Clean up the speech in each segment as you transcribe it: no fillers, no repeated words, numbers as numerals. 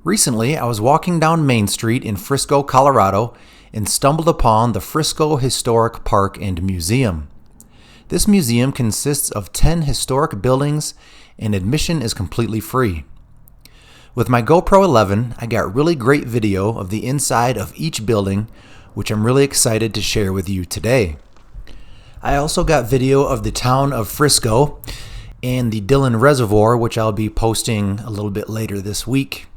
Recently, I was walking down Main Street in Frisco, Colorado, and stumbled upon the Frisco Historic Park and Museum. This museum consists of 10 historic buildings, and admission is completely free. With my GoPro 11, I got really great video of the inside of each building, which I'm really excited to share with you today. I also got video of the town of Frisco and the Dillon Reservoir, which I'll be posting a little bit later this week.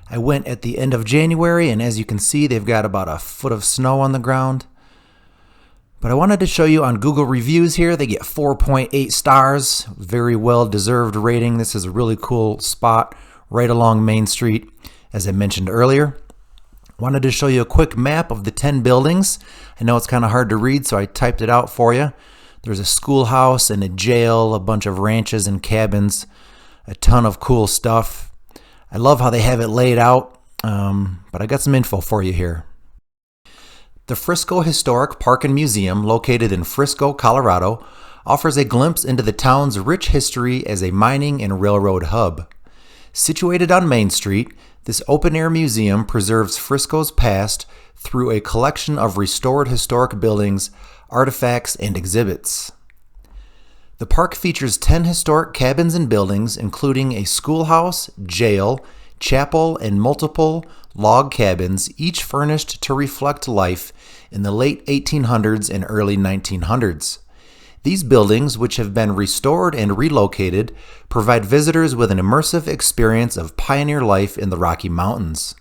I went at the end of January, and as you can see, they've got about a foot of snow on the ground. But I wanted to show you on Google reviews here. They get 4.8 stars, very well-deserved rating. This is a really cool spot right along Main Street, as I mentioned earlier. Wanted to show you a quick map of the 10 buildings. I know it's kind of hard to read, so I typed it out for you. There's a schoolhouse and a jail, a bunch of ranches and cabins, a ton of cool stuff. I love how they have it laid out, but I got some info for you here. The Frisco Historic Park and Museum, located in Frisco, Colorado, offers a glimpse into the town's rich history as a mining and railroad hub. Situated on Main Street, this open-air museum preserves Frisco's past through a collection of restored historic buildings, artifacts, and exhibits. The park features 10 historic cabins and buildings, including a schoolhouse, jail, chapel, and multiple log cabins, each furnished to reflect life in the late 1800s and early 1900s. These buildings, which have been restored and relocated, provide visitors with an immersive experience of pioneer life in the Rocky Mountains.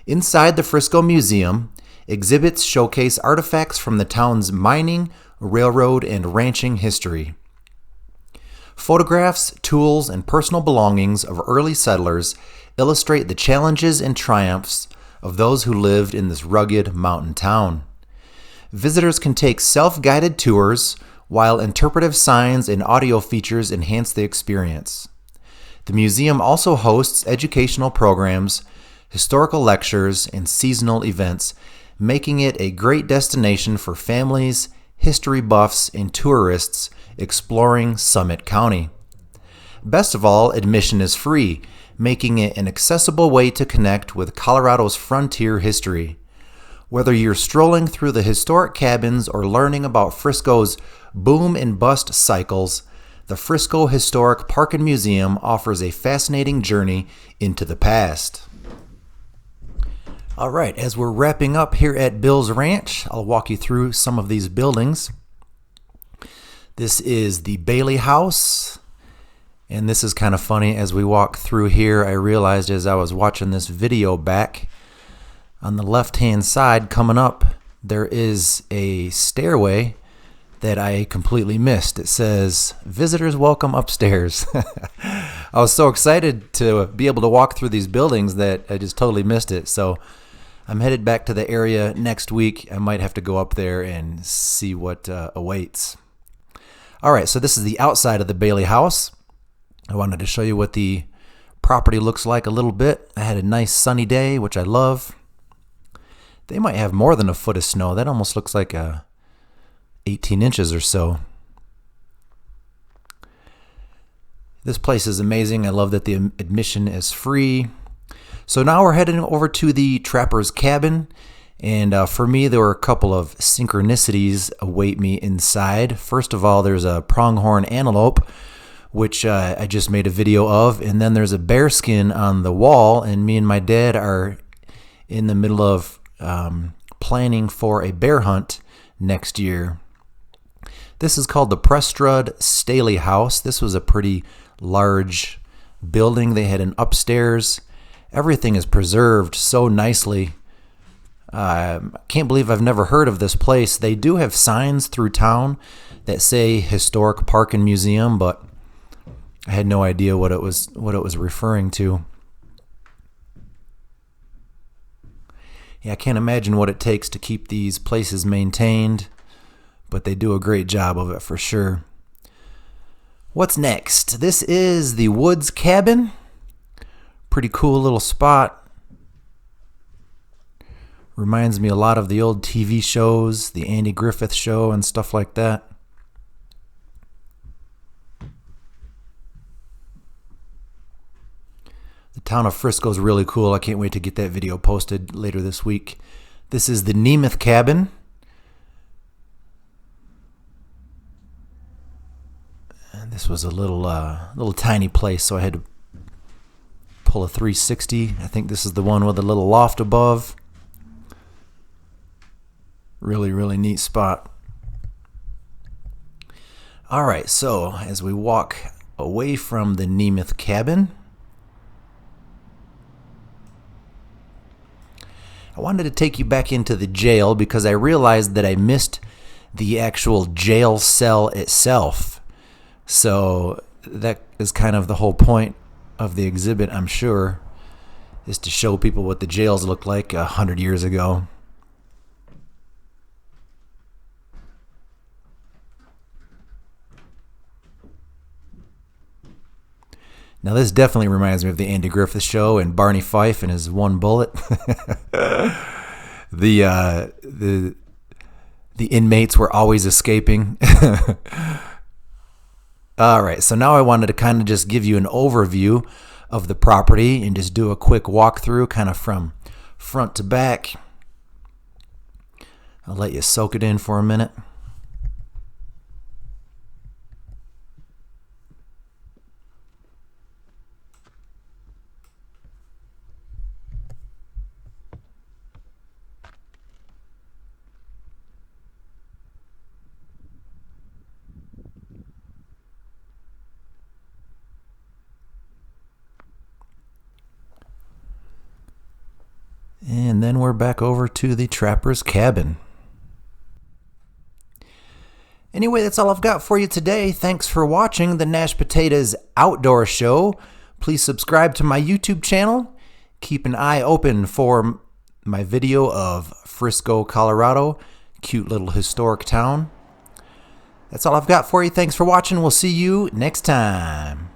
Inside the Frisco Museum, exhibits showcase artifacts from the town's mining, railroad, and ranching history. Photographs, tools, and personal belongings of early settlers illustrate the challenges and triumphs of those who lived in this rugged mountain town. Visitors can take self-guided tours, while interpretive signs and audio features enhance the experience. The museum also hosts educational programs, historical lectures, and seasonal events, making it a great destination for families, history buffs, and tourists exploring Summit County. Best of all, admission is free, making it an accessible way to connect with Colorado's frontier history. Whether you're strolling through the historic cabins or learning about Frisco's boom and bust cycles, the Frisco Historic Park and Museum offers a fascinating journey into the past. All right, as we're wrapping up here at Bill's Ranch, I'll walk you through some of these buildings. This is the Bailey House, and this is kind of funny. As we walk through here, I realized as I was watching this video back, on the left-hand side coming up, there is a stairway that I completely missed. It says, "Visitors welcome upstairs." I was so excited to be able to walk through these buildings that I just totally missed it. So I'm headed back to the area next week. I might have to go up there and see what awaits. All right, so this is the outside of the Bailey House. I wanted to show you what the property looks like a little bit. I had a nice sunny day, which I love. They might have more than a foot of snow. That almost looks like 18 inches or so. This place is amazing. I love that the admission is free. So now we're heading over to the Trapper's Cabin. And for me, there were a couple of synchronicities await me inside. First of all, there's a pronghorn antelope, which I just made a video of. And then there's a bear skin on the wall. And me and my dad are in the middle of planning for a bear hunt next year. This is called the Prestrud Staley House. This was a pretty large building. They had an upstairs. Everything is preserved so nicely. I can't believe I've never heard of this place. They do have signs through town that say Historic Park and Museum, but I had no idea what it was referring to. Yeah, I can't imagine what it takes to keep these places maintained, but they do a great job of it for sure. What's next? This is the Woods Cabin. Pretty cool little spot. Reminds me a lot of the old TV shows, the Andy Griffith Show and stuff like that. The town of Frisco is really cool. I can't wait to get that video posted later this week. This is the Nemeth cabin. And this was a little tiny place, so I had to pull a 360. I think this is the one with a little loft above. Really, really neat spot. All right, so as we walk away from the Nemeth cabin, I wanted to take you back into the jail because I realized that I missed the actual jail cell itself. So that is kind of the whole point of the exhibit, I'm sure, is to show people what the jails looked like 100 years ago. Now this definitely reminds me of the Andy Griffith Show and Barney Fife and his one bullet. The inmates were always escaping. All right, so now I wanted to kind of just give you an overview of the property and just do a quick walkthrough kind of from front to back. I'll let you soak it in for a minute. And then we're back over to the trapper's cabin. Anyway, that's all I've got for you today. Thanks for watching the Nash Potatoes Outdoor Show. Please subscribe to my YouTube channel. Keep an eye open for my video of Frisco, Colorado. Cute little historic town. That's all I've got for you. Thanks for watching. We'll see you next time.